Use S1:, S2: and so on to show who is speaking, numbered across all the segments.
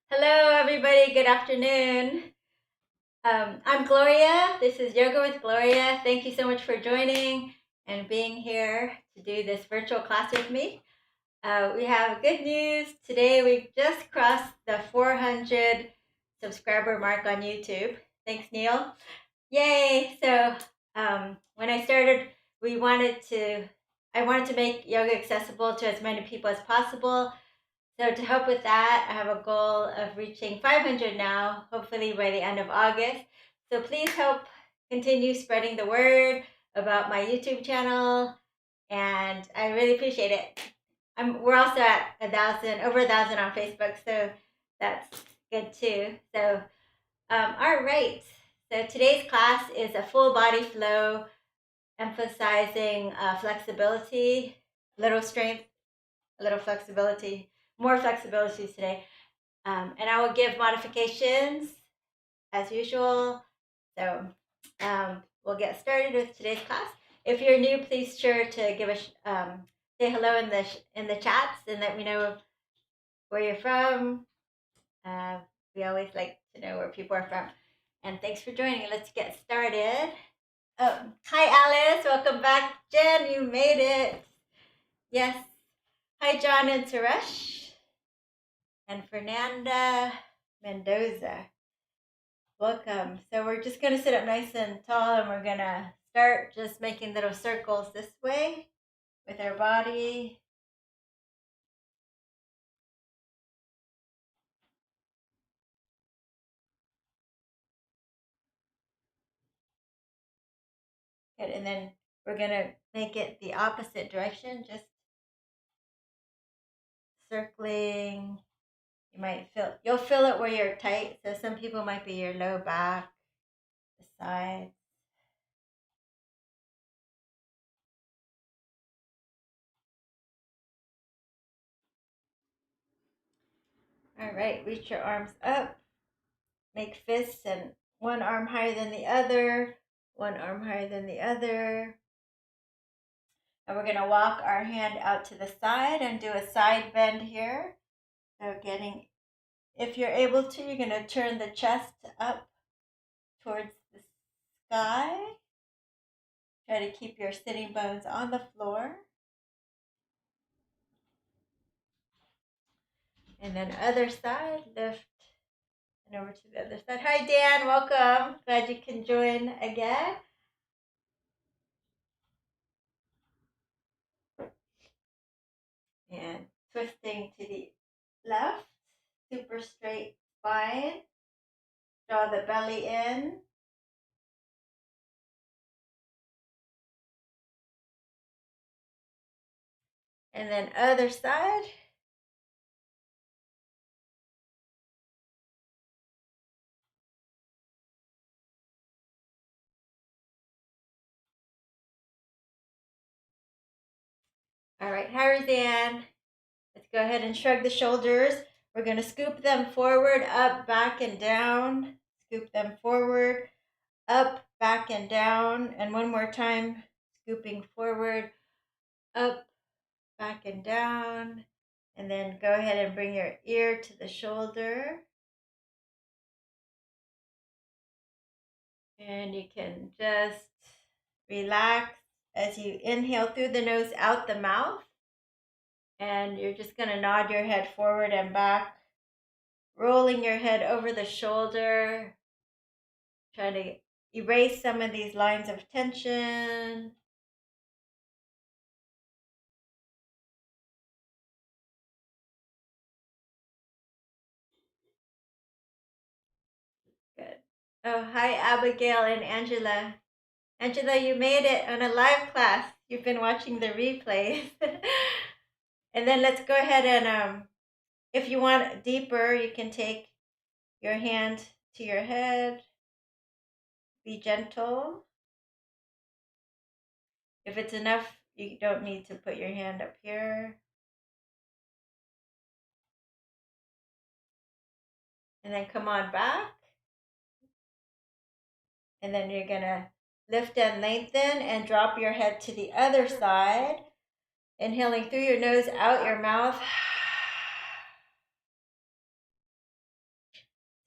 S1: Hello, everybody. Good afternoon. I'm Gloria. This is Yoga with Gloria. Thank you so much for joining and being here to do this virtual class with me. We have good news. Today we just crossed the 400 subscriber mark on YouTube. Thanks, Neil. Yay! So when I started, I wanted to make yoga accessible to as many people as possible. So to help with that, I have a goal of reaching 500 now, hopefully by the end of August. So please help continue spreading the word about my YouTube channel, and I really appreciate it. We're also at over 1,000 on Facebook, so that's good too. So, all right. So today's class is a full body flow, emphasizing flexibility, little strength, a little flexibility, more flexibility today. And I will give modifications as usual. So we'll get started with today's class. If you're new, please sure to give us say hello in the chats and let me know where you're from. We always like to know where people are from. And thanks for joining. Let's get started. Oh, hi Alice, welcome back. Jen, you made it. Yes. Hi John and Suresh and Fernanda Mendoza. Welcome. So we're just going to sit up nice and tall and we're going to start just making little circles this way with our body. Good. And then we're going to make it the opposite direction, just circling. You'll feel it where you're tight. So some people might be your low back, the sides. All right, reach your arms up. Make fists and one arm higher than the other, one arm higher than the other. And we're going to walk our hand out to the side and do a side bend here. So if you're able to, you're going to turn the chest up towards the sky. Try to keep your sitting bones on the floor. And then other side, lift and over to the other side. Hi Dan, welcome. Glad you can join again. And twisting to the left, super straight spine. Draw the belly in. And then other side. All right, hi Roseanne. Let's go ahead and shrug the shoulders. We're going to scoop them forward, up, back, and down. Scoop them forward, up, back, and down. And one more time, scooping forward, up, back, and down. And then go ahead and bring your ear to the shoulder. And you can just relax as you inhale through the nose, out the mouth. And you're just going to nod your head forward and back, rolling your head over the shoulder, trying to erase some of these lines of tension. Good. Oh, hi, Abigail and Angela. Angela, you made it on a live class. You've been watching the replays. And then let's go ahead and, if you want deeper, you can take your hand to your head. Be gentle. If it's enough, you don't need to put your hand up here. And then come on back. And then you're going to lift and lengthen and drop your head to the other side. Inhaling through your nose, out your mouth.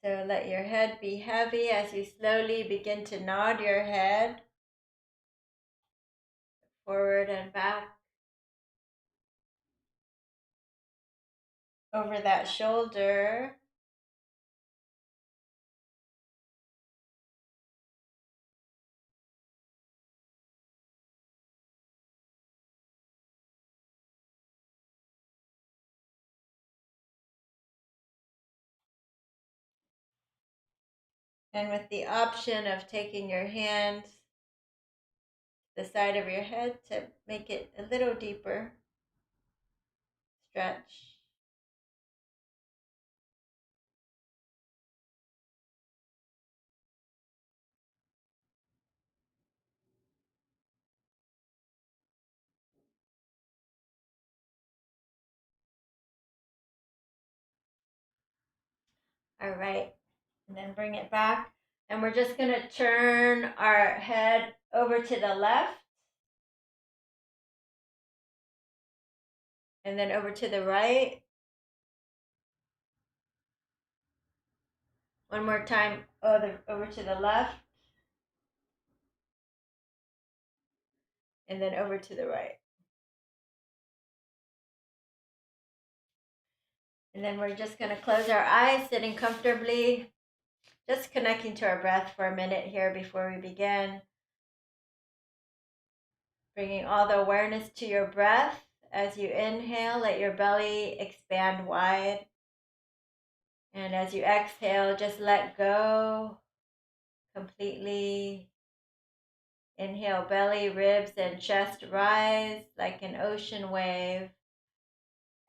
S1: So let your head be heavy as you slowly begin to nod your head forward and back over that shoulder. And with the option of taking your hands to the side of your head to make it a little deeper, stretch. All right. And then bring it back. And we're just going to turn our head over to the left and then over to the right. One more time, over to the left and then over to the right. And then we're just going to close our eyes, sitting comfortably, just connecting to our breath for a minute here before we begin. Bringing all the awareness to your breath. As you inhale, let your belly expand wide. And as you exhale, just let go completely. Inhale, belly, ribs, and chest rise like an ocean wave.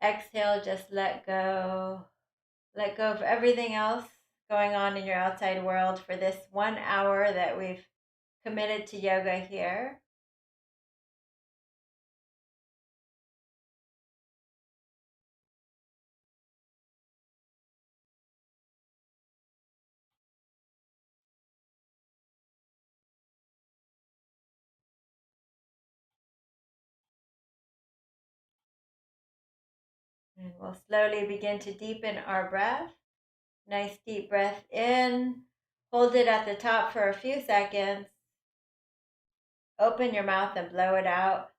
S1: Exhale, just let go. Let go of everything else going on in your outside world for this 1 hour that we've committed to yoga here. And we'll slowly begin to deepen our breath. Nice deep breath in. Hold it at the top for a few seconds. Open your mouth and blow it out.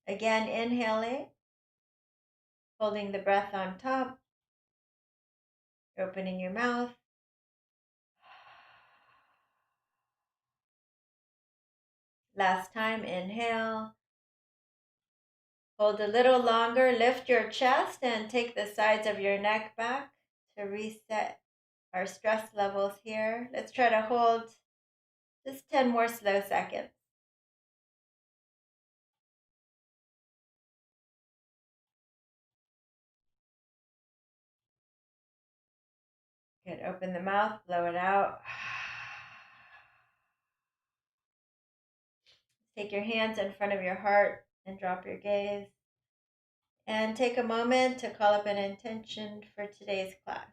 S1: Again, inhaling. Holding the breath on top. Opening your mouth. Last time, inhale. Hold a little longer. Lift your chest and take the sides of your neck back to reset our stress levels here. Let's try to hold just 10 more slow seconds. Good. Open the mouth, blow it out. Take your hands in front of your heart and drop your gaze. And take a moment to call up an intention for today's class.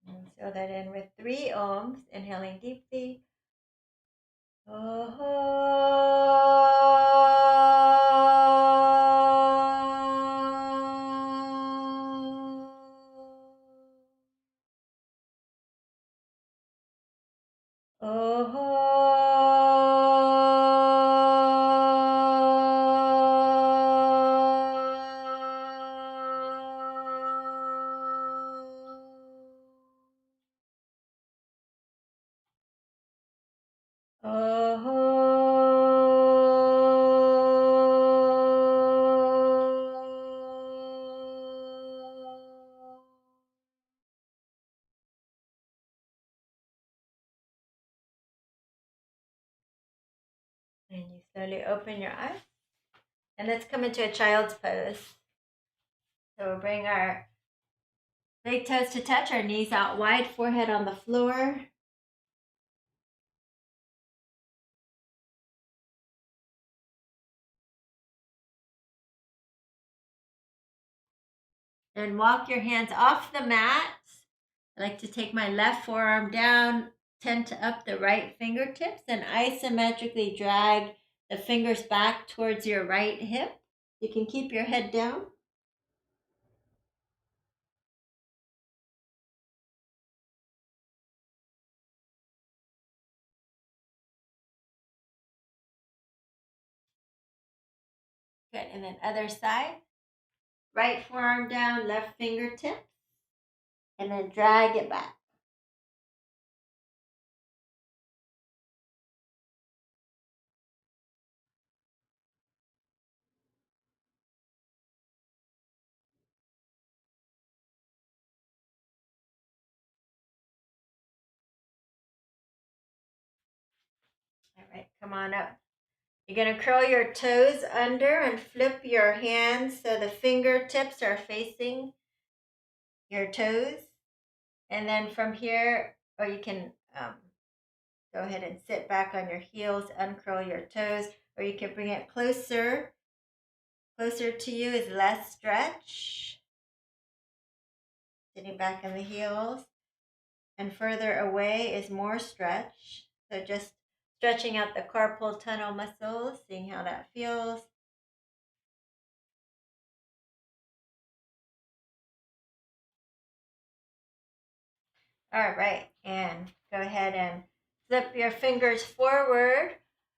S1: And seal that in with 3 ohms, inhaling deeply. And you slowly open your eyes. And let's come into a child's pose. So we'll bring our big toes to touch, our knees out wide, forehead on the floor. And walk your hands off the mat. I like to take my left forearm down, tend to up the right fingertips, and isometrically drag the fingers back towards your right hip. You can keep your head down. Good, and then other side. Right forearm down, left fingertip, and then drag it back. All right, come on up. You're going to curl your toes under and flip your hands so the fingertips are facing your toes. And then from here, or you can go ahead and sit back on your heels, uncurl your toes, or you can bring it closer. Closer to you is less stretch. Sitting back in the heels. And further away is more stretch. So just stretching out the carpal tunnel muscles, seeing how that feels. All right, and go ahead and flip your fingers forward.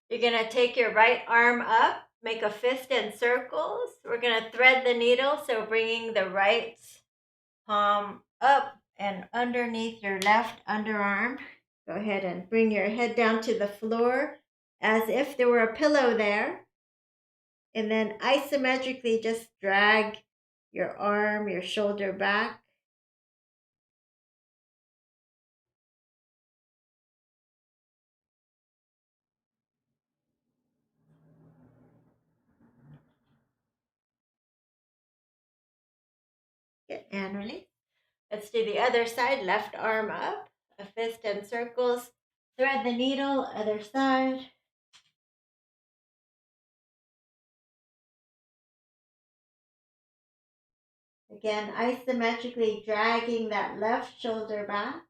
S1: You're going to take your right arm up, make a fist in circles. We're going to thread the needle, so bringing the right palm up and underneath your left underarm. Go ahead and bring your head down to the floor as if there were a pillow there. And then isometrically just drag your arm, your shoulder back. Good, and release. Let's do the other side, left arm up, a fist in circles. Thread the needle, other side. Again, isometrically dragging that left shoulder back.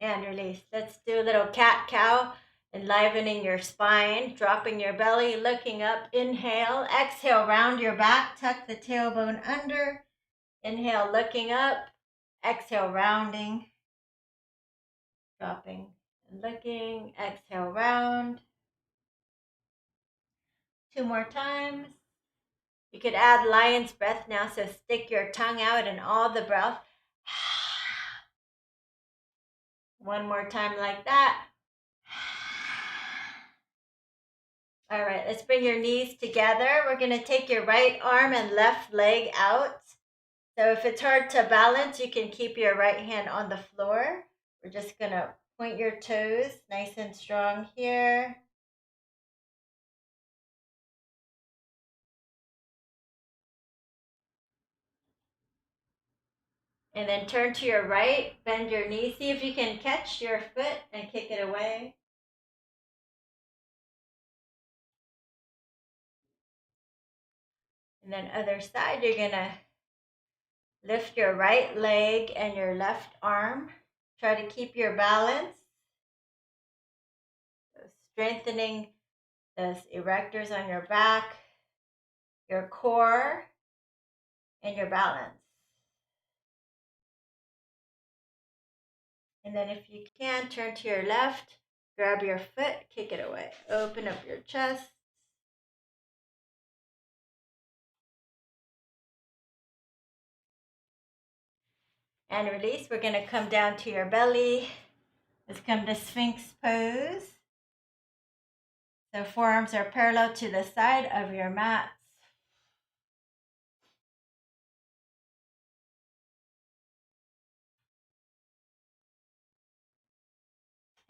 S1: And release. Let's do a little cat-cow, enlivening your spine, dropping your belly, looking up. Inhale, exhale, round your back, tuck the tailbone under. Inhale, looking up. Exhale, rounding. Dropping and looking. Exhale, round. 2 more times. You could add lion's breath now, so stick your tongue out and all the breath. 1 more time like that. All right, let's bring your knees together. We're going to take your right arm and left leg out. So if it's hard to balance, you can keep your right hand on the floor. We're just going to point your toes nice and strong here. And then turn to your right, bend your knee. See if you can catch your foot and kick it away. And then other side, you're going to lift your right leg and your left arm. Try to keep your balance. So strengthening those erectors on your back, your core, and your balance. And then if you can, turn to your left, grab your foot, kick it away. Open up your chest. And release. We're going to come down to your belly. Let's come to Sphinx Pose. So forearms are parallel to the side of your mats.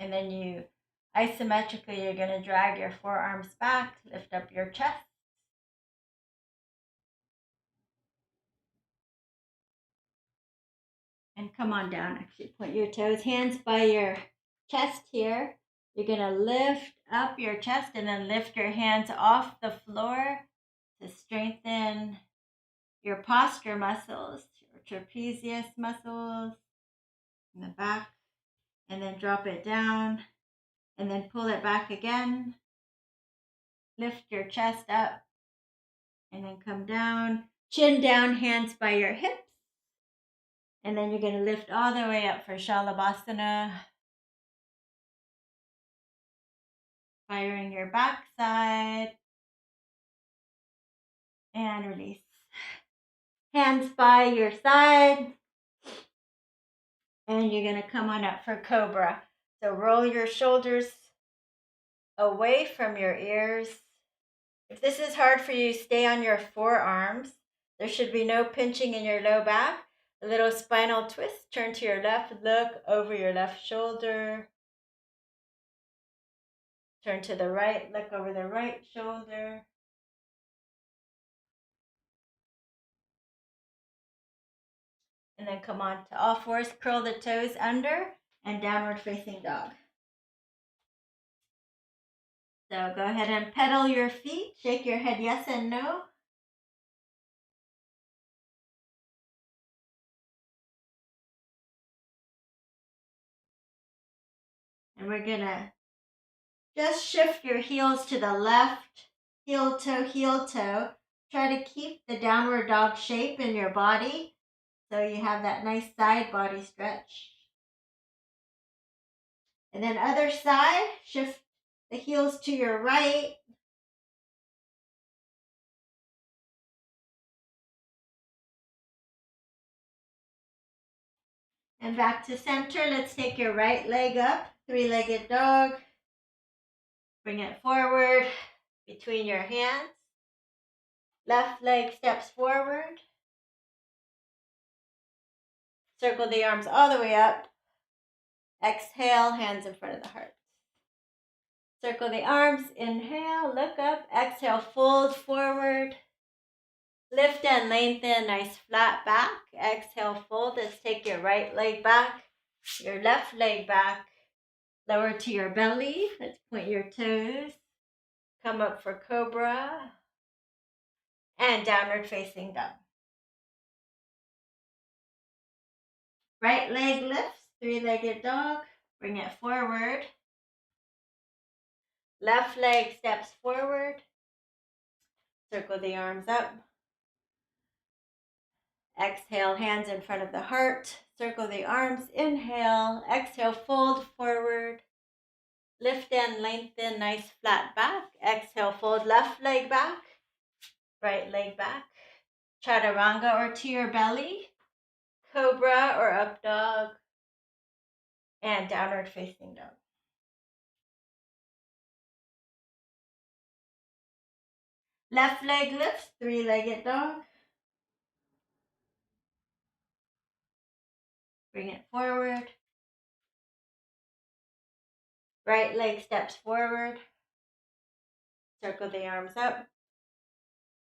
S1: And then you isometrically, you're going to drag your forearms back, lift up your chest. And come on down. Actually, point your toes, hands by your chest here. You're going to lift up your chest and then lift your hands off the floor to strengthen your posture muscles, your trapezius muscles in the back. And then drop it down and then pull it back again. Lift your chest up And then come down, chin down, hands by your hips. And then you're going to lift all the way up for Shalabhasana. Firing your backside. And release. Hands by your side. And you're going to come on up for Cobra. So roll your shoulders away from your ears. If this is hard for you, stay on your forearms. There should be no pinching in your low back. A little spinal twist. Turn to your left. Look over your left shoulder. Turn to the right. Look over the right shoulder. And then come on to all fours. Curl the toes under and downward facing dog. So go ahead and pedal your feet. Shake your head yes and no. And we're going to just shift your heels to the left. Heel toe, heel toe. Try to keep the downward dog shape in your body so you have that nice side body stretch. And then other side, shift the heels to your right. And back to center. Let's take your right leg up, three-legged dog. Bring it forward between your hands. Left leg steps forward. Circle the arms all the way up. Exhale, hands in front of the heart. Circle the arms, inhale, look up. Exhale, fold forward. Lift and lengthen, nice flat back. Exhale, fold. Let's take your right leg back, your left leg back. Lower to your belly. Let's point your toes. Come up for Cobra. And downward facing dog. Right leg lifts, three-legged dog. Bring it forward. Left leg steps forward. Circle the arms up. Exhale, hands in front of the heart. Circle the arms. Inhale. Exhale, fold forward. Lift and lengthen, nice flat back. Exhale, fold left leg back. Right leg back. Chaturanga or to your belly. Cobra or up dog. And downward facing dog. Left leg lifts, three-legged dog. Bring it forward. Right leg steps forward. Circle the arms up.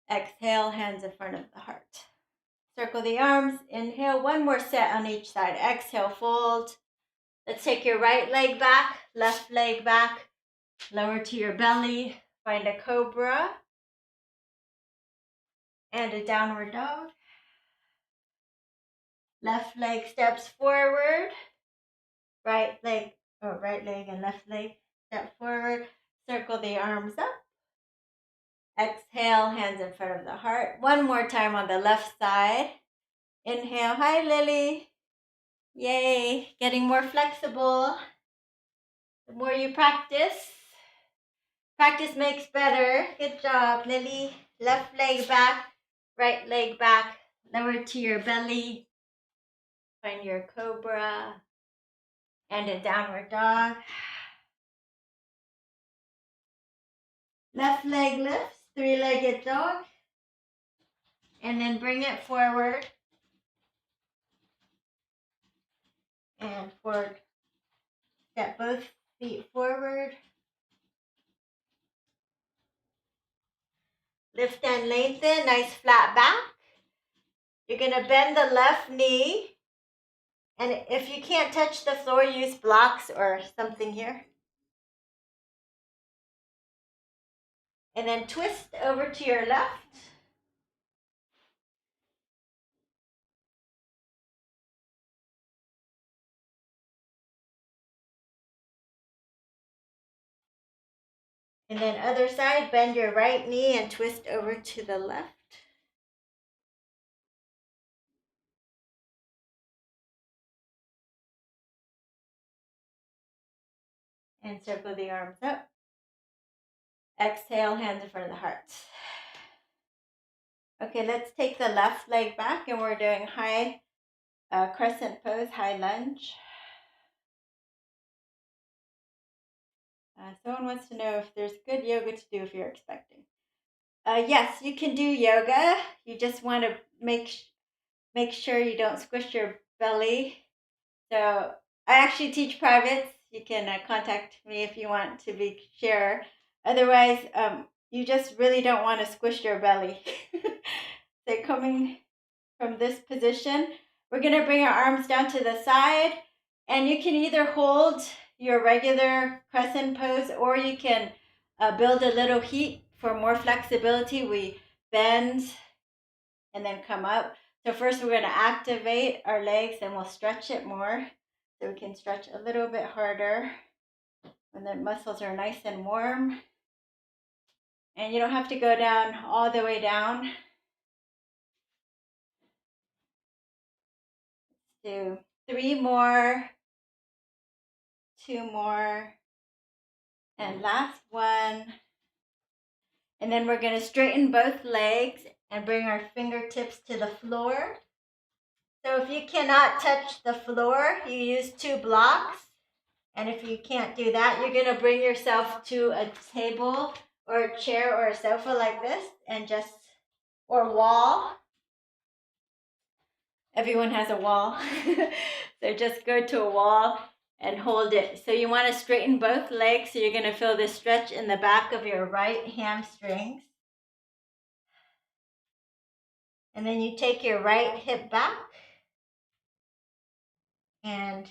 S1: Exhale, hands in front of the heart. Circle the arms. Inhale, one more set on each side. Exhale, fold. Let's take your right leg back, left leg back. Lower to your belly. Find a Cobra. And a downward dog. Left leg steps forward. Right leg and left leg step forward. Circle the arms up. Exhale, hands in front of the heart. One more time on the left side. Inhale. Hi, Lily. Yay. Getting more flexible. The more you practice makes better. Good job, Lily. Left leg back. Right leg back. Lower to your belly. Find your Cobra. And a downward dog. Left leg lifts, three-legged dog. And then bring it forward. And forward. Step both feet forward. Lift and lengthen, nice flat back. You're going to bend the left knee. And if you can't touch the floor, use blocks or something here. And then twist over to your left. And then other side, bend your right knee and twist over to the left. And circle the arms up. Exhale, hands in front of the heart. Okay, let's take the left leg back and we're doing high crescent pose, high lunge. Someone wants to know if there's good yoga to do if you're expecting. Yes, you can do yoga. You just want to make sure you don't squish your belly. So I actually teach privates. You can contact me if you want to be sure. Otherwise, you just really don't want to squish your belly. So coming from this position, we're going to bring our arms down to the side, and you can either hold your regular crescent pose or you can build a little heat for more flexibility. We bend and then come up. So first we're going to activate our legs and we'll stretch it more so we can stretch a little bit harder when the muscles are nice and warm. And you don't have to go down all the way down. Let's do 3 more, 2 more, and last one. And then we're going to straighten both legs and bring our fingertips to the floor. So if you cannot touch the floor, you use 2 blocks. And if you can't do that, you're going to bring yourself to a table or a chair or a sofa like this and or wall. Everyone has a wall. So just go to a wall and hold it. So you want to straighten both legs. So you're going to feel this stretch in the back of your right hamstrings. And then you take your right hip back. And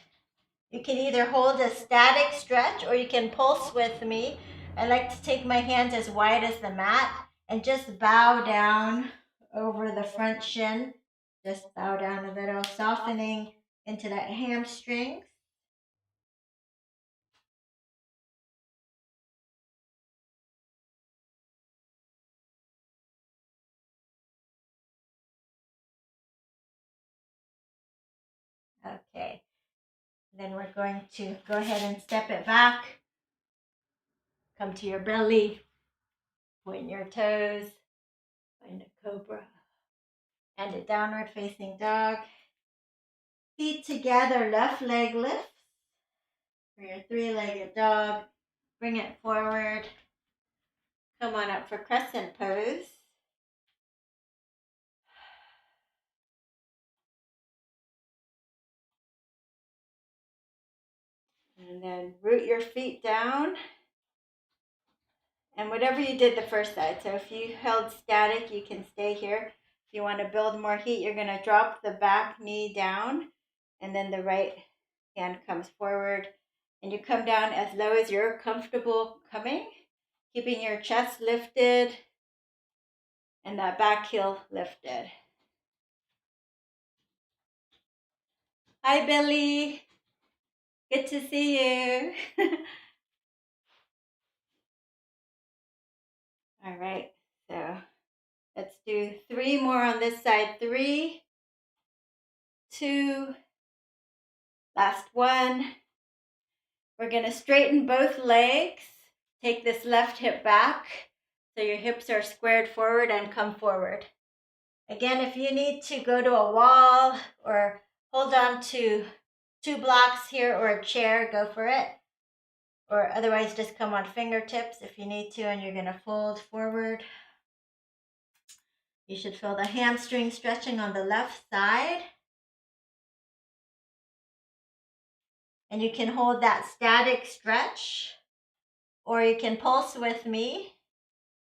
S1: you can either hold a static stretch or you can pulse with me. I like to take my hands as wide as the mat and just bow down over the front shin. Just bow down a little, softening into that hamstring. Okay. Then we're going to go ahead and step it back. Come to your belly. Point your toes. Find a cobra. And a downward facing dog. Feet together, left leg lifts. For your 3-legged dog, bring it forward. Come on up for crescent pose. And then root your feet down. And whatever you did the first side. So if you held static, you can stay here. If you want to build more heat, you're going to drop the back knee down. And then the right hand comes forward. And you come down as low as you're comfortable coming. Keeping your chest lifted. And that back heel lifted. Hi, Billy. Good to see you. All right, so let's do 3 more on this side. 3, 2, last one. We're going to straighten both legs. Take this left hip back so your hips are squared forward and come forward. Again, if you need to go to a wall or hold on to 2 blocks here or a chair, go for it. Or otherwise, just come on fingertips if you need to, and you're going to fold forward. You should feel the hamstring stretching on the left side. And you can hold that static stretch, or you can pulse with me.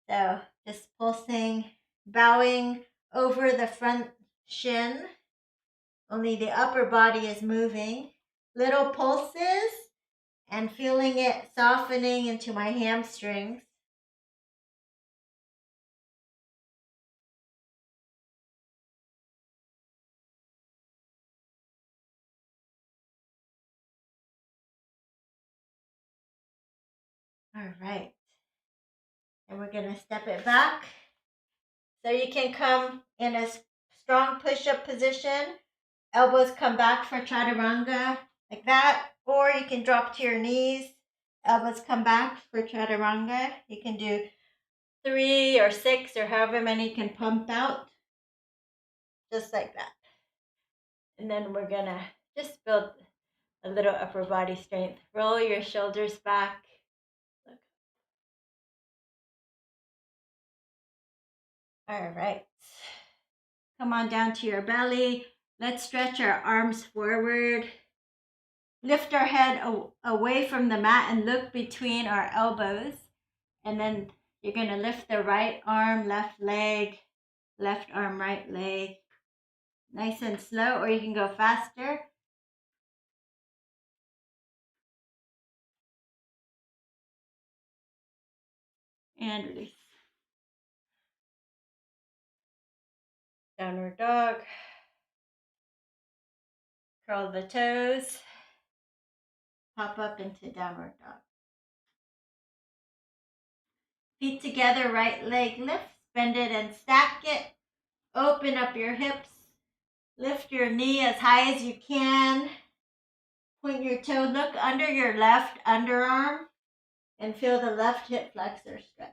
S1: So just pulsing, bowing over the front shin. Only the upper body is moving. Little pulses and feeling it softening into my hamstrings. All right. And we're going to step it back. So you can come in a strong push-up position. Elbows come back for chaturanga, like that. Or you can drop to your knees. Elbows come back for chaturanga. You can do 3 or 6 or however many you can pump out. Just like that. And then we're going to just build a little upper body strength. Roll your shoulders back. Look. All right. Come on down to your belly. Let's stretch our arms forward. Lift our head away from the mat and look between our elbows. And then you're going to lift the right arm, left leg, left arm, right leg. Nice and slow, or you can go faster. And release. Downward dog. Curl the toes. Pop up into downward dog. Feet together, right leg lifts. Bend it and stack it. Open up your hips. Lift your knee as high as you can. Point your toe. Look under your left underarm and feel the left hip flexor stretch.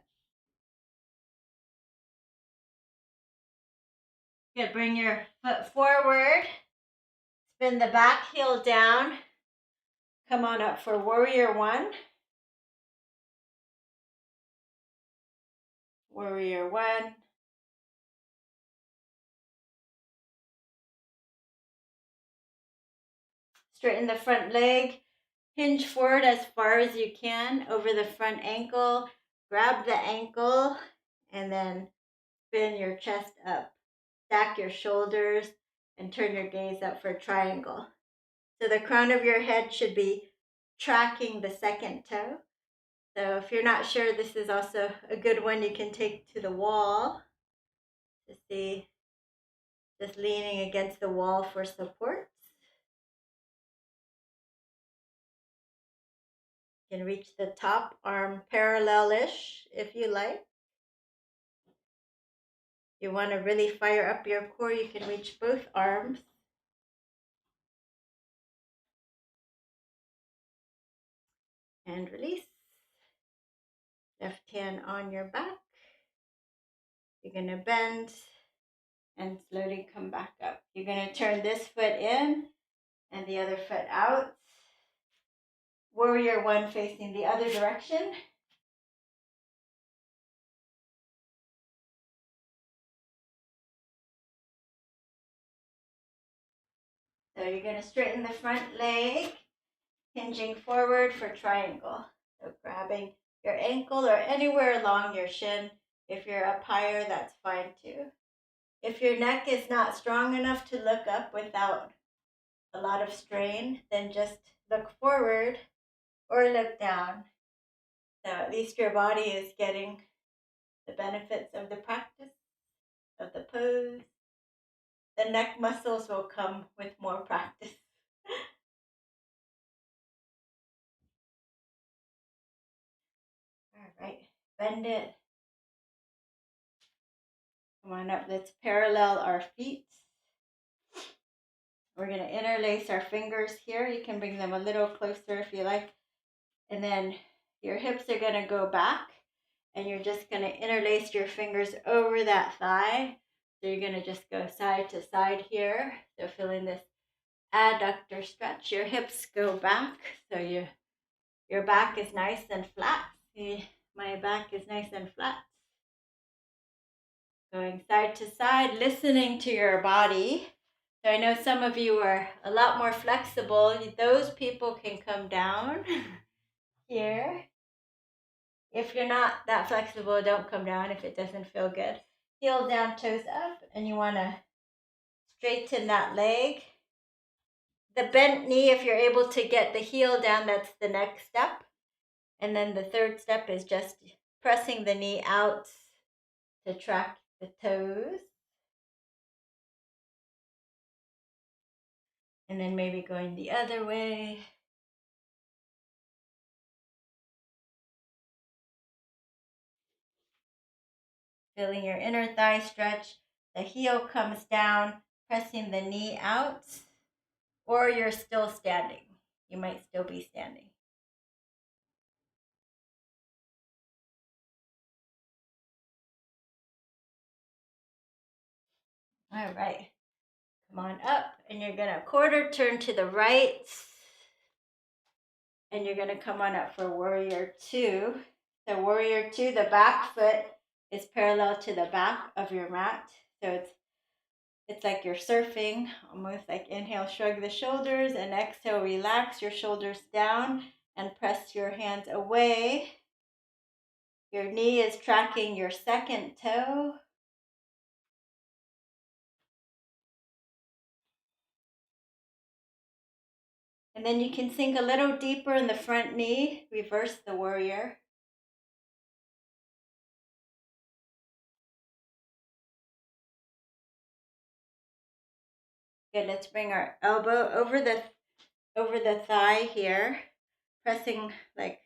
S1: Good. Bring your foot forward. Spin the back heel down. Come on up for warrior one. Warrior one. Straighten the front leg. Hinge forward as far as you can over the front ankle. Grab the ankle and then spin your chest up. Stack your shoulders and turn your gaze up for triangle. So the crown of your head should be tracking the second toe. So if you're not sure, this is also a good one you can take to the wall to see, just leaning against the wall for support. You can reach the top arm parallel-ish if you like. If you want to really fire up your core, you can reach both arms. And release. Left hand on your back. You're going to bend and slowly come back up. You're going to turn this foot in and the other foot out. Warrior one facing the other direction. So you're going to straighten the front leg, hinging forward for triangle. So grabbing your ankle or anywhere along your shin. If you're up higher, that's fine too. If your neck is not strong enough to look up without a lot of strain, then just look forward or look down. So at least your body is getting the benefits of the practice, of the pose. The neck muscles will come with more practice. All right, bend it. Come on up, let's parallel our feet. We're going to interlace our fingers here. You can bring them a little closer if you like. And then your hips are going to go back. And you're just going to interlace your fingers over that thigh. So you're going to just go side to side here. So feeling this adductor stretch. Your hips go back. So your back is nice and flat. See, my back is nice and flat. Going side to side, listening to your body. So I know some of you are a lot more flexible. Those people can come down here. If you're not that flexible, don't come down if it doesn't feel good. Heel down, toes up, and you want to straighten that leg. The bent knee, if you're able to get the heel down, that's the next step. And then the third step is just pressing the knee out to track the toes. And then maybe going the other way. Feeling your inner thigh stretch. The heel comes down, pressing the knee out, or you're still standing. You might still be standing. All right. Come on up, and you're going to quarter turn to the right, and you're going to come on up for Warrior Two. So Warrior Two, the back foot is parallel to the back of your mat. So it's like you're surfing, almost like inhale, shrug the shoulders, and exhale, relax your shoulders down and press your hands away. Your knee is tracking your second toe. And then you can sink a little deeper in the front knee, reverse the warrior. Good, let's bring our elbow over the thigh here, pressing like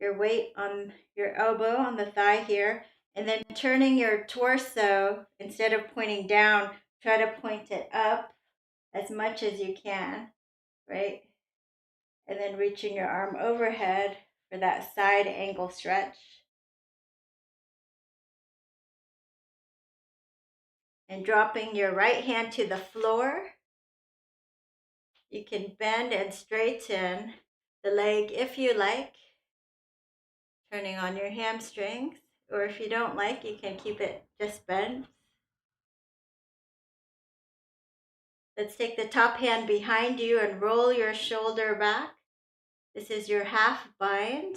S1: your weight on your elbow on the thigh here, and then turning your torso, instead of pointing down, try to point it up as much as you can, right? And then reaching your arm overhead for that side angle stretch. And dropping your right hand to the floor. You can bend and straighten the leg if you like, turning on your hamstrings, or if you don't like, you can keep it just bent. Let's take the top hand behind you and roll your shoulder back. This is your half bind.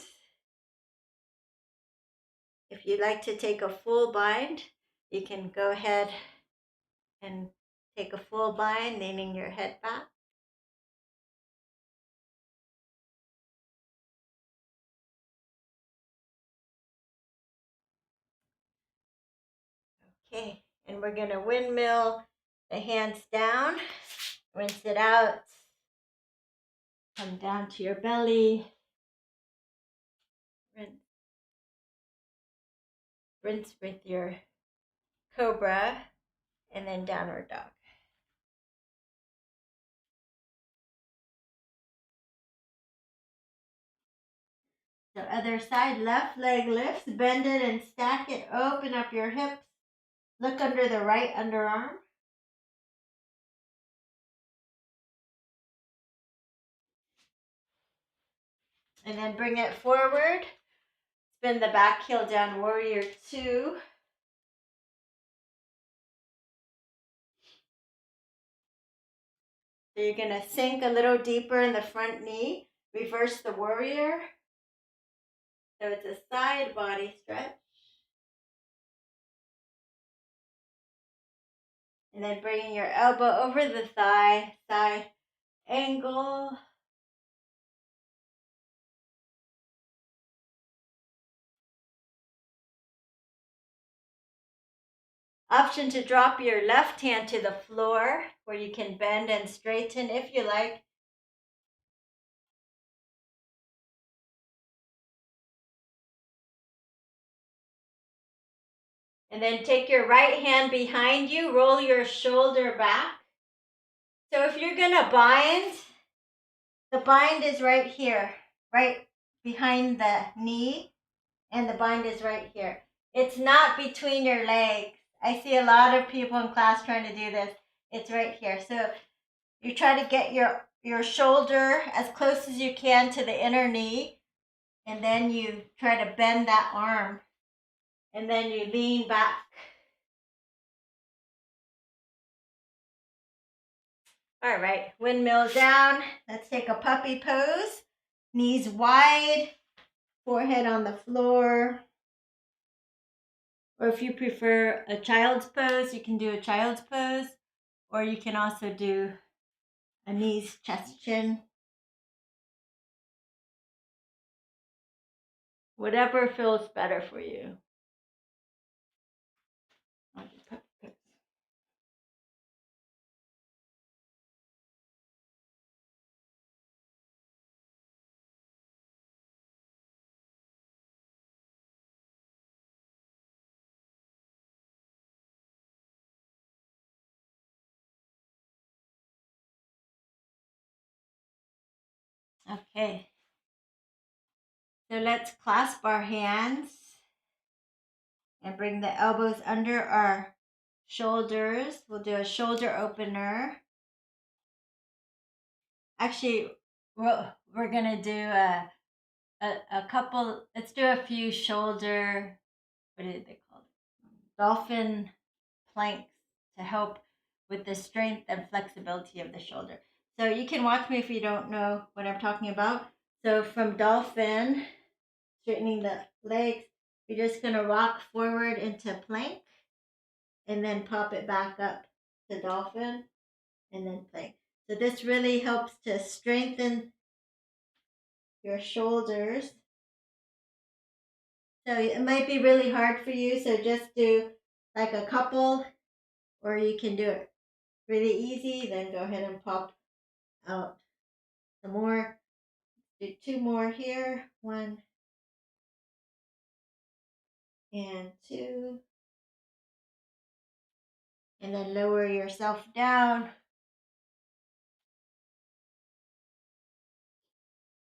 S1: If you'd like to take a full bind, you can go ahead and take a full bind, leaning your head back. Okay, and we're going to windmill the hands down, rinse it out, come down to your belly, rinse with your Cobra, and then downward dog. So other side, left leg lifts, bend it and stack it, open up your hips, look under the right underarm. And then bring it forward, spin the back heel down, Warrior Two. So you're going to sink a little deeper in the front knee, reverse the warrior. So it's a side body stretch. And then bringing your elbow over the thigh, side angle. Option to drop your left hand to the floor, where you can bend and straighten if you like. And then take your right hand behind you, roll your shoulder back. So if you're gonna bind, the bind is right here, right behind the knee, and the bind is right here. It's not between your legs. I see a lot of people in class trying to do this. It's right here. So you try to get your shoulder as close as you can to the inner knee, and then you try to bend that arm, and then you lean back. All right, windmill down. Let's take a puppy pose. Knees wide, forehead on the floor. Or if you prefer a child's pose, you can do a child's pose. Or you can also do a knees, chest, chin. Whatever feels better for you. Okay. So let's clasp our hands and bring the elbows under our shoulders. We'll do a shoulder opener. Actually, we're going to do a couple, let's do a few shoulder, what did they call it? Dolphin planks to help with the strength and flexibility of the shoulder. So you can watch me if you don't know what I'm talking about. So from dolphin, straightening the legs, you're just going to rock forward into plank and then pop it back up to dolphin and then plank. So this really helps to strengthen your shoulders. So it might be really hard for you, so just do like a couple, or you can do it really easy. Then go ahead and pop out some more. Do 2 more here. 1 and 2. And then lower yourself down.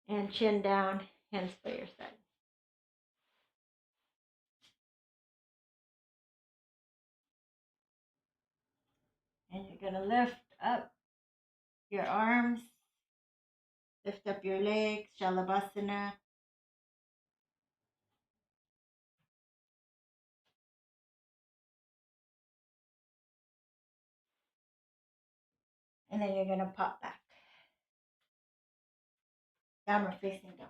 S1: And chin down, hands by your side. And you're going to lift up your arms, lift up your legs, Shalabhasana. And then you're going to pop back. Downward facing dog.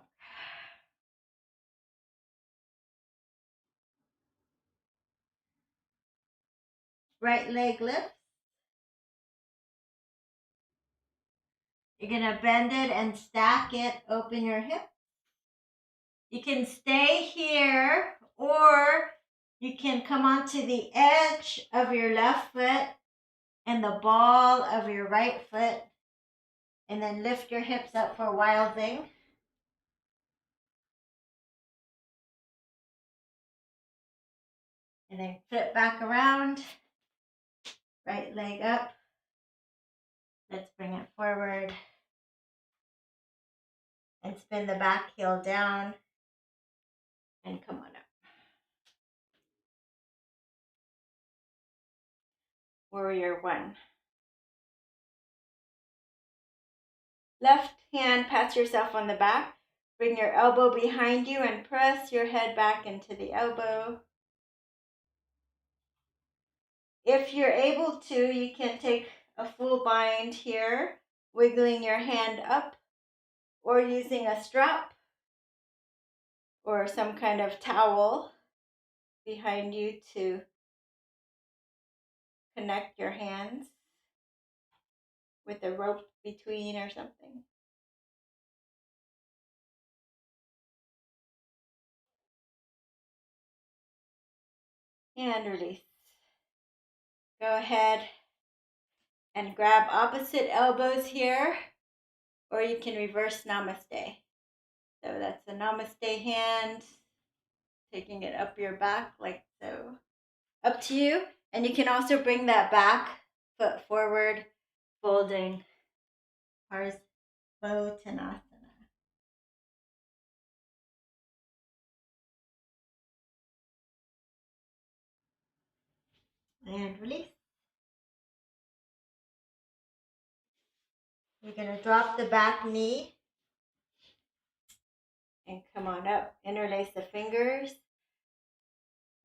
S1: Right leg lift. You're going to bend it and stack it. Open your hip. You can stay here, or you can come onto the edge of your left foot and the ball of your right foot, and then lift your hips up for a wild thing. And then flip back around, right leg up. Let's bring it forward and spin the back heel down and come on up. Warrior 1. Left hand, pat yourself on the back. Bring your elbow behind you and press your head back into the elbow. If you're able to, you can take a full bind here, wiggling your hand up or using a strap or some kind of towel behind you to connect your hands with a rope between or something. And release. Go ahead and grab opposite elbows here, or you can reverse namaste. So that's the namaste hand, taking it up your back like so. Up to you. And you can also bring that back foot forward, folding Parsvottanasana. And release. You're going to drop the back knee and come on up. Interlace the fingers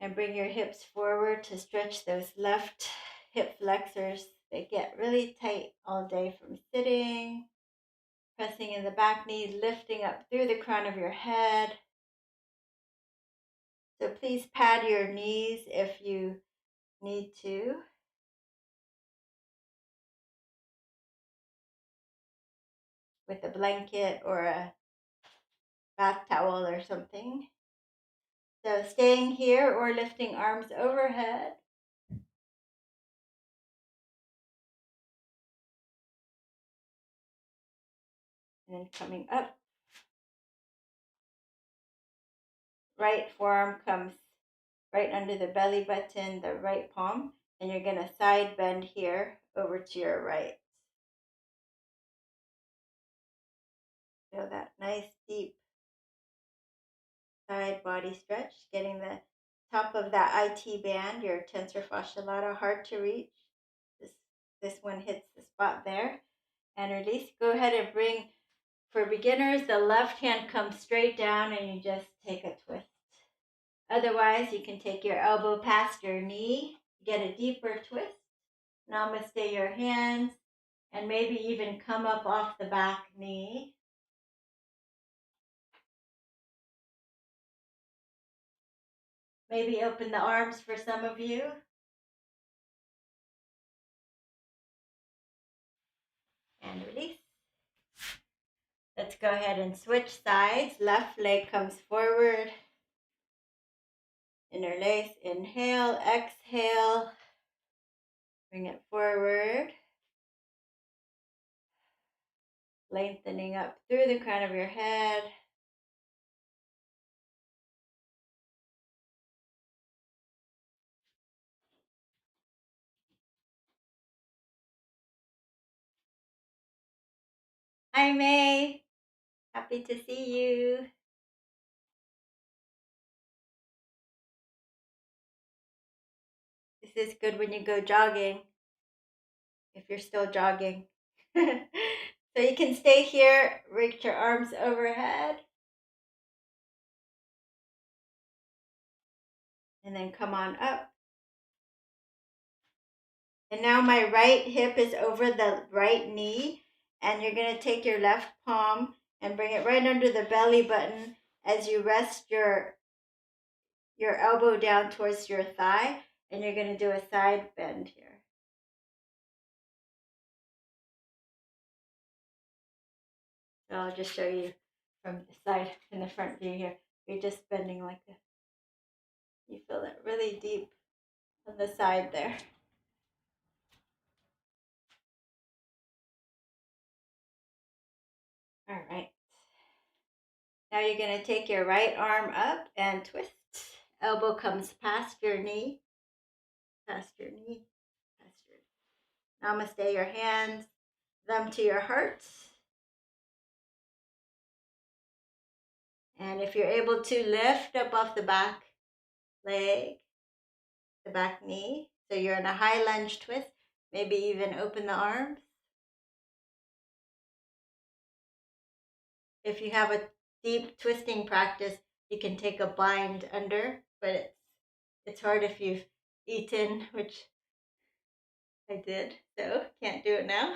S1: and bring your hips forward to stretch those left hip flexors. They get really tight all day from sitting. Pressing in the back knee, lifting up through the crown of your head. So please pad your knees if you need to. With a blanket or a bath towel or something. So staying here or lifting arms overhead. And then coming up. Right forearm comes right under the belly button, the right palm. And you're going to side bend here over to your right. Feel that nice deep side body stretch, getting the top of that IT band, your tensor fascia lata, hard to reach. This one hits the spot there. And release. Go ahead and bring, for beginners, the left hand comes straight down and you just take a twist. Otherwise, you can take your elbow past your knee, get a deeper twist. Namaste your hands, and maybe even come up off the back knee. Maybe open the arms for some of you. And release. Let's go ahead and switch sides. Left leg comes forward. Interlace, inhale, exhale. Bring it forward. Lengthening up through the crown of your head. Hi, May. Happy to see you. This is good when you go jogging, if you're still jogging. So you can stay here, reach your arms overhead. And then come on up. And now my right hip is over the right knee. And you're going to take your left palm and bring it right under the belly button as you rest your elbow down towards your thigh. And you're going to do a side bend here. So I'll just show you from the side in the front view here. You're just bending like this. You feel it really deep on the side there. All right. Now you're going to take your right arm up and twist. Elbow comes past your knee. Past your knee. Past your... Namaste your hands. Thumb to your heart. And if you're able to, lift up off the back leg, the back knee. So you're in a high lunge twist. Maybe even open the arms. If you have a deep twisting practice, you can take a bind under, but it's hard if you've eaten, which I did, so can't do it now.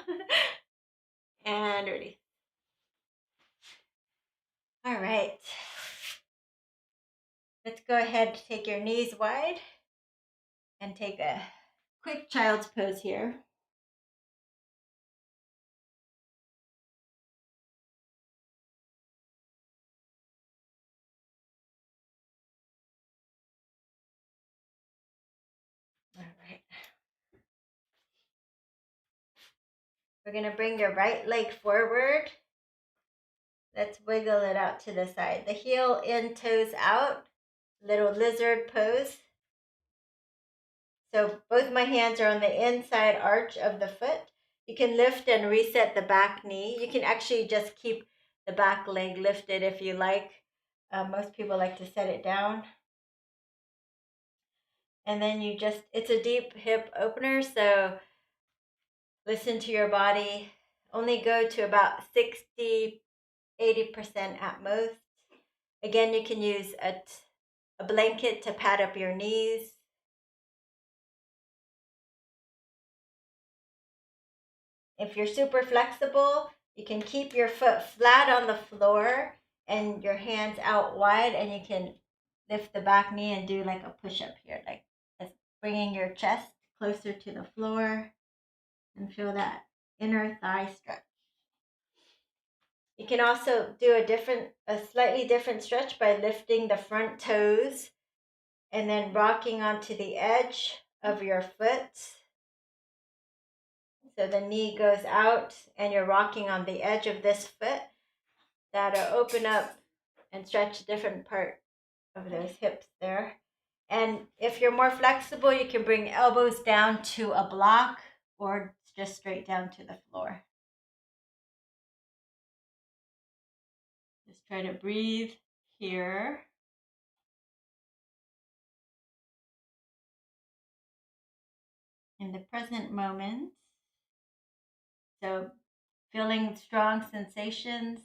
S1: And ready. All right. Let's go ahead, take your knees wide and take a quick child's pose here. All right. We're going to bring your right leg forward. Let's wiggle it out to the side. The heel in, toes out. Little lizard pose. So both my hands are on the inside arch of the foot. You can lift and reset the back knee. You can actually just keep the back leg lifted if you like. Most people like to set it down. And then it's a deep hip opener, so listen to your body. Only go to about 60, 80% at most. Again, you can use a blanket to pad up your knees. If you're super flexible, you can keep your foot flat on the floor and your hands out wide, and you can lift the back knee and do like a push-up here, like bringing your chest closer to the floor and feel that inner thigh stretch. You can also do a slightly different stretch by lifting the front toes and then rocking onto the edge of your foot. So the knee goes out and you're rocking on the edge of this foot. That'll open up and stretch a different part of those hips there. And if you're more flexible, you can bring elbows down to a block or just straight down to the floor. try to breathe here. In the present moment. So feeling strong sensations.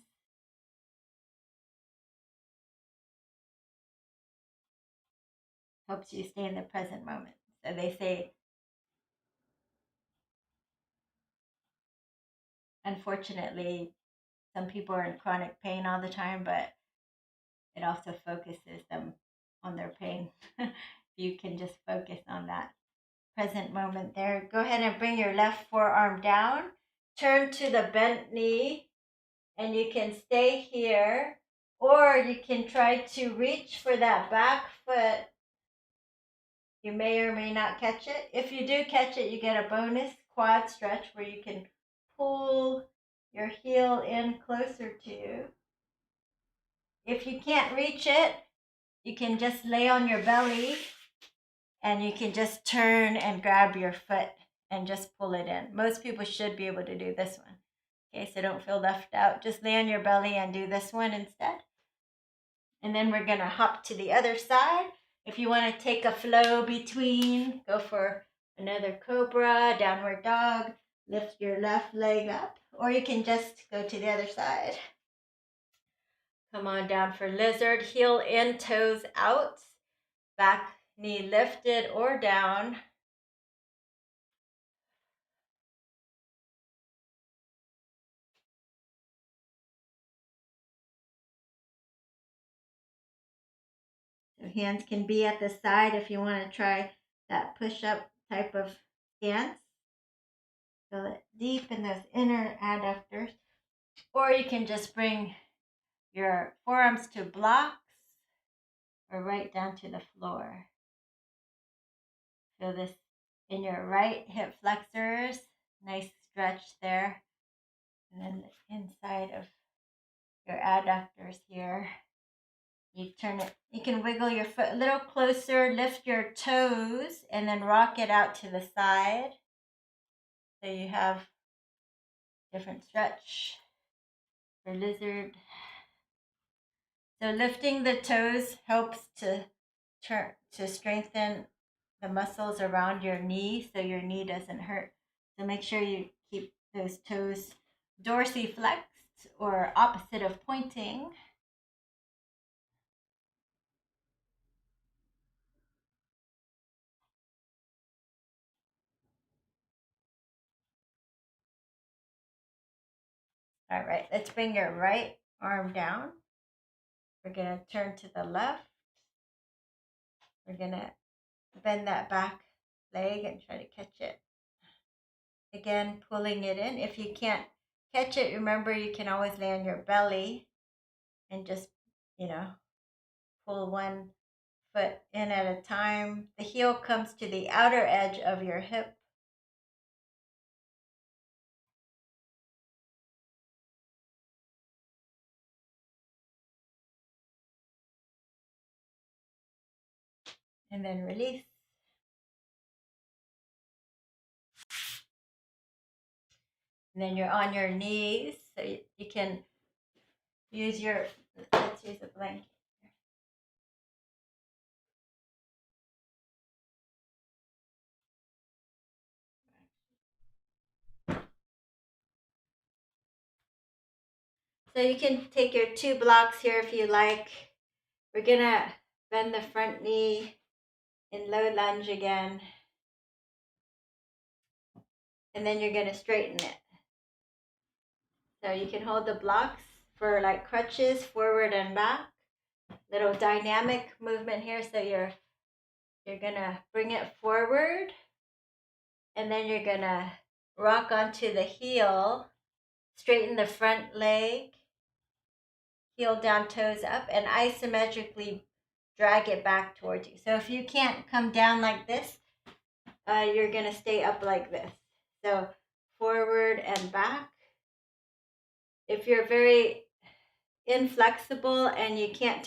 S1: Helps you stay in the present moment. So they say, unfortunately, some people are in chronic pain all the time, but it also focuses them on their pain. You can just focus on that present moment there. Go ahead and bring your left forearm down. Turn to the bent knee, and you can stay here, or you can try to reach for that back foot. You may or may not catch it. If you do catch it, you get a bonus quad stretch where you can pull your heel in closer to you. If you can't reach it, you can just lay on your belly and you can just turn and grab your foot and just pull it in. Most people should be able to do this one. Okay, so don't feel left out. Just lay on your belly and do this one instead. And then we're going to hop to the other side. If you want to take a flow between, go for another Cobra, downward dog. Lift your left leg up, or you can just go to the other side. Come on down for lizard. Heel in, toes out. Back knee lifted or down. So hands can be at the side if you want to try that push-up type of stance. Feel it deep in those inner adductors. Or you can just bring your forearms to blocks or right down to the floor. Feel this in your right hip flexors. Nice stretch there. And then the inside of your adductors here. You turn it, you can wiggle your foot a little closer, lift your toes, and then rock it out to the side. So you have different stretch for lizard. So lifting the toes helps to strengthen the muscles around your knee so your knee doesn't hurt. So make sure you keep those toes dorsiflexed or opposite of pointing. All right, let's bring your right arm down. We're going to turn to the left. We're going to bend that back leg and try to catch it. Again, pulling it in. If you can't catch it, remember you can always lay on your belly and just, pull one foot in at a time. The heel comes to the outer edge of your hip. And then release. And then you're on your knees, so you can use let's use a blanket. So you can take your 2 blocks here if you like. We're gonna bend the front knee in low lunge again. And then you're gonna straighten it. So you can hold the blocks for like crutches, forward and back. Little dynamic movement here. So you're gonna bring it forward, and then you're gonna rock onto the heel, straighten the front leg, heel down, toes up, and isometrically drag it back towards you. So if you can't come down like this, you're gonna stay up like this. So forward and back. If you're very inflexible and you can't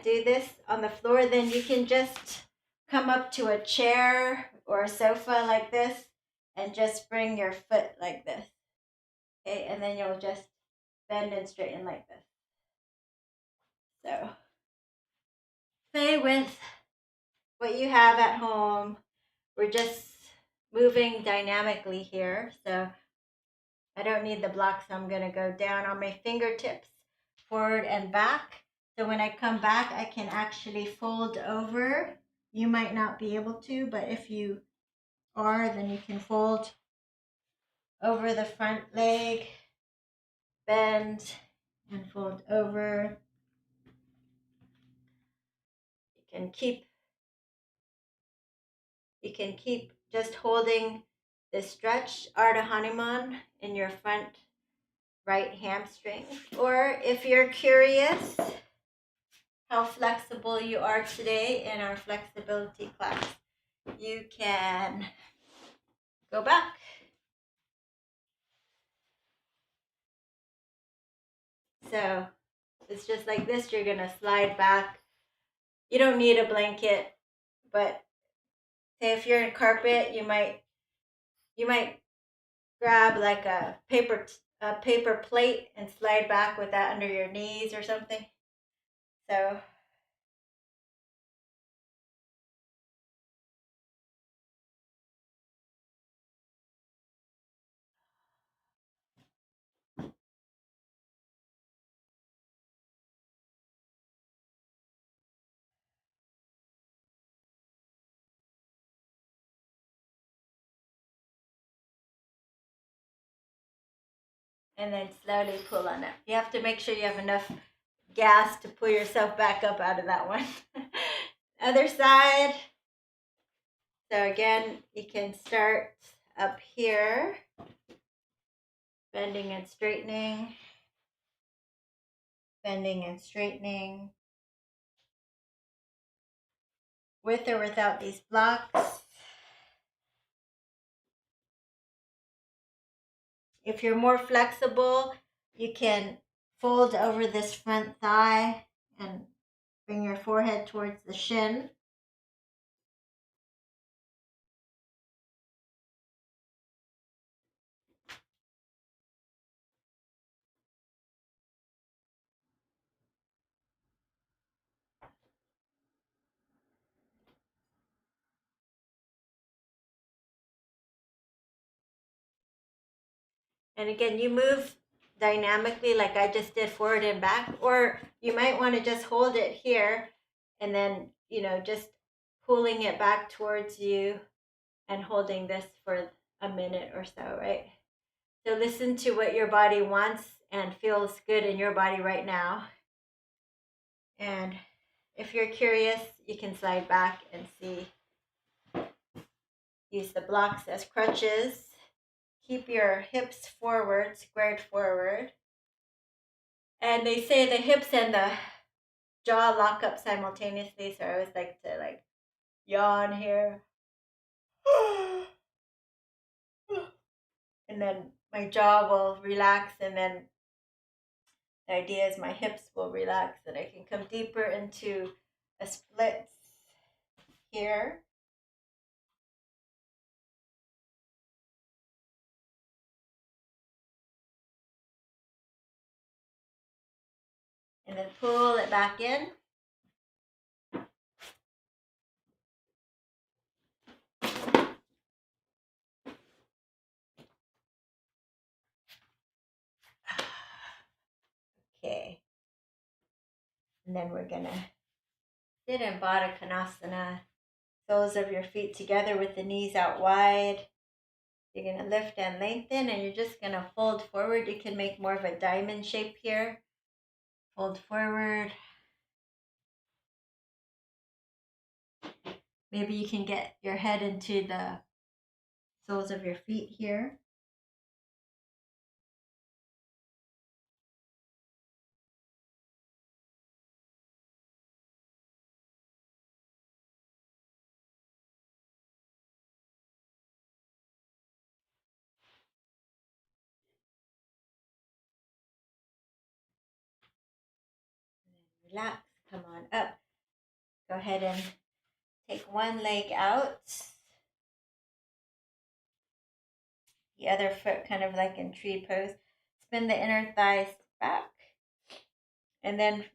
S1: do this on the floor, then you can just come up to a chair or a sofa like this and just bring your foot like this. Okay, and then you'll just bend and straighten like this. So play with what you have at home. We're just moving dynamically here. So I don't need the block, so I'm going to go down on my fingertips, forward and back. So when I come back, I can actually fold over. You might not be able to, but if you are, then you can fold over the front leg, bend, and fold over. You can keep just holding the stretch Ardha Hanuman in your front right hamstring. Or if you're curious how flexible you are today in our flexibility class, you can go back. So it's just like this. You're going to slide back. You don't need a blanket, but say if you're in carpet, you might grab like a paper plate and slide back with that under your knees or something. So and then slowly pull on it. You have to make sure you have enough gas to pull yourself back up out of that one. Other side. So again, you can start up here, bending and straightening, bending and straightening, with or without these blocks. If you're more flexible, you can fold over this front thigh and bring your forehead towards the shin. And again, you move dynamically like I just did, forward and back, or you might want to just hold it here and then, just pulling it back towards you and holding this for a minute or so, right? So listen to what your body wants and feels good in your body right now. And if you're curious, you can slide back and see. Use the blocks as crutches. Keep your hips forward, squared forward. And they say the hips and the jaw lock up simultaneously, so I always like to yawn here. And then my jaw will relax, and then the idea is my hips will relax and I can come deeper into a split here. And then pull it back in. Okay. And then we're going to sit in Baddha Konasana. Soles of your feet together with the knees out wide. You're going to lift and lengthen, and you're just going to fold forward. You can make more of a diamond shape here. Fold forward. Maybe you can get your head into the soles of your feet here. Relax, come on up. Go ahead and take one leg out. The other foot kind of like in tree pose. Spin the inner thighs back. And then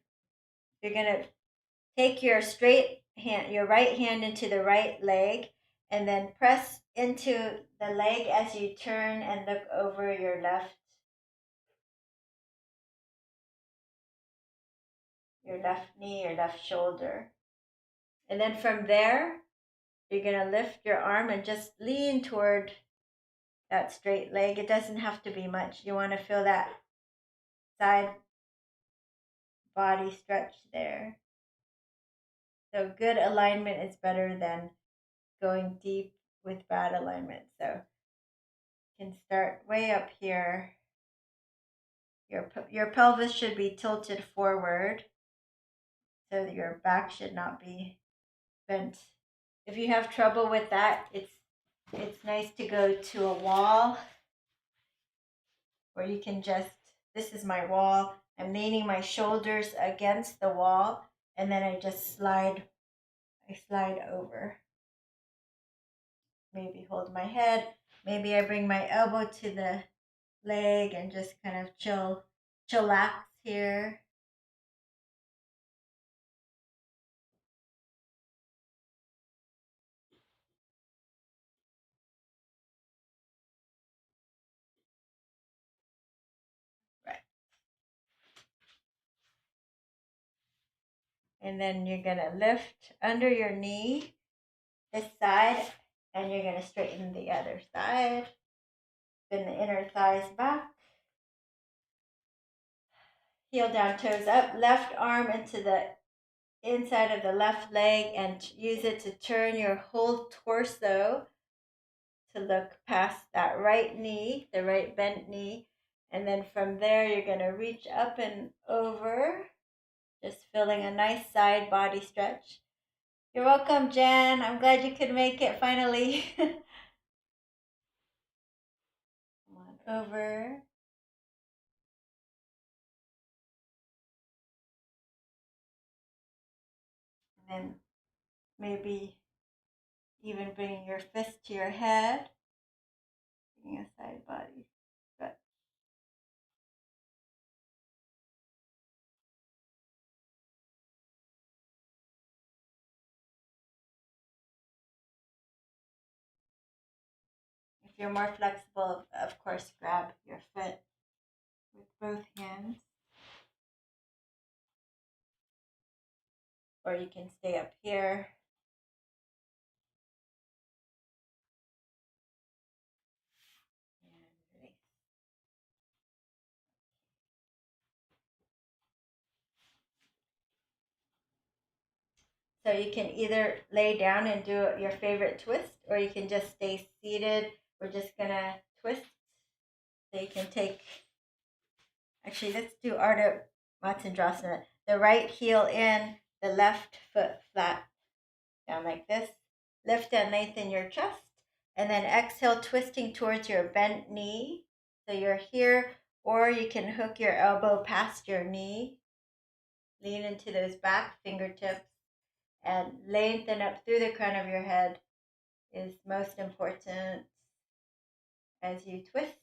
S1: You're going to take your straight hand, your right hand into the right leg, and then press into the leg as you turn and look over your left knee, your left shoulder. And then from there, you're going to lift your arm and just lean toward that straight leg. It doesn't have to be much. You want to feel that side body stretch there. So good alignment is better than going deep with bad alignment. So you can start way up here. Your pelvis should be tilted forward so that your back should not be bent. If you have trouble with that, it's nice to go to a wall where you can just, this is my wall. I'm leaning my shoulders against the wall, and then I just slide over. Maybe hold my head. Maybe I bring my elbow to the leg and just kind of chillax here. Right. And then you're going to lift under your knee this side, and you're going to straighten the other side. Bend the inner thighs back. Heel down, toes up. Left arm into the inside of the left leg and use it to turn your whole torso to look past that right knee, the right bent knee. And then from there, you're going to reach up and over, just feeling a nice side body stretch. You're welcome, Jen. I'm glad you could make it finally. Come on over. And then maybe even bringing your fist to your head, bringing a side body stretch. If you're more flexible, of course, grab your foot with both hands. Or you can stay up here. And release. So you can either lay down and do your favorite twist, or you can just stay seated. We're just gonna twist. So you can take, actually let's do Ardha Matsyendrasana. The right heel in, the left foot flat, down like this. Lift and lengthen your chest, and then exhale, twisting towards your bent knee. So you're here, or you can hook your elbow past your knee. Lean into those back fingertips and lengthen up through the crown of your head is most important as you twist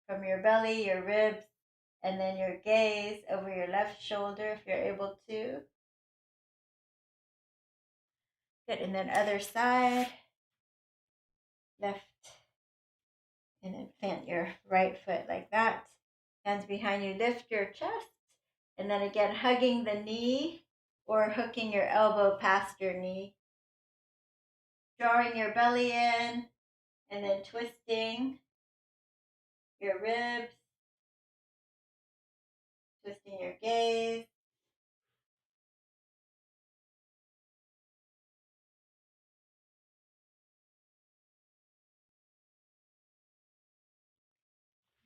S1: from your belly, your ribs, and then your gaze over your left shoulder if you're able to. Good, and then other side, left, and then plant your right foot like that. Hands behind you, lift your chest, and then again hugging the knee or hooking your elbow past your knee. Drawing your belly in, and then twisting your ribs, twisting your gaze.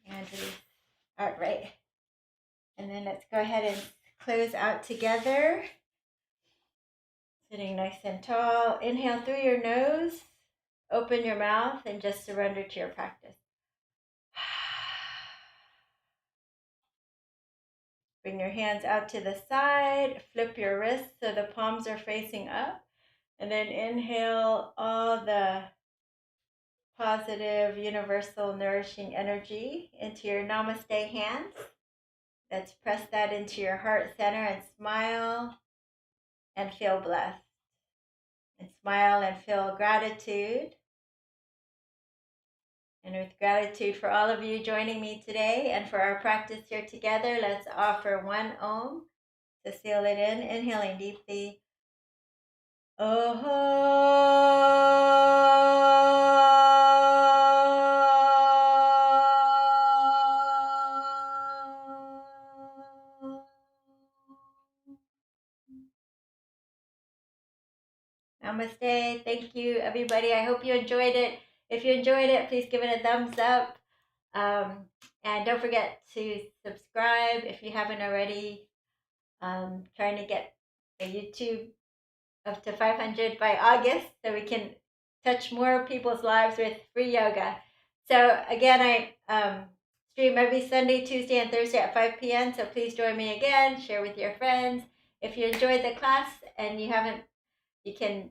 S1: And release. All right. And then let's go ahead and close out together. Sitting nice and tall. Inhale through your nose. Open your mouth and just surrender to your practice. Bring your hands out to the side. Flip your wrists so the palms are facing up. And then inhale all the positive, universal, nourishing energy into your namaste hands. Let's press that into your heart center and smile and feel blessed. And smile and feel gratitude. And with gratitude for all of you joining me today and for our practice here together, let's offer one Om to seal it in. Inhaling deeply. Namaste. Thank you, everybody. I hope you enjoyed it. If you enjoyed it, please give it a thumbs up. And don't forget to subscribe if you haven't already. Trying to get the YouTube up to 500 by August so we can touch more people's lives with free yoga. So again, I stream every Sunday, Tuesday, and Thursday at 5 p.m. So please join me again, share with your friends. If you enjoyed the class and you haven't, you can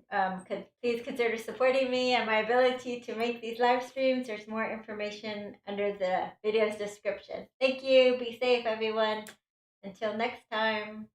S1: please consider supporting me and my ability to make these live streams. There's more information under the video's description. Thank you. Be safe, everyone. Until next time.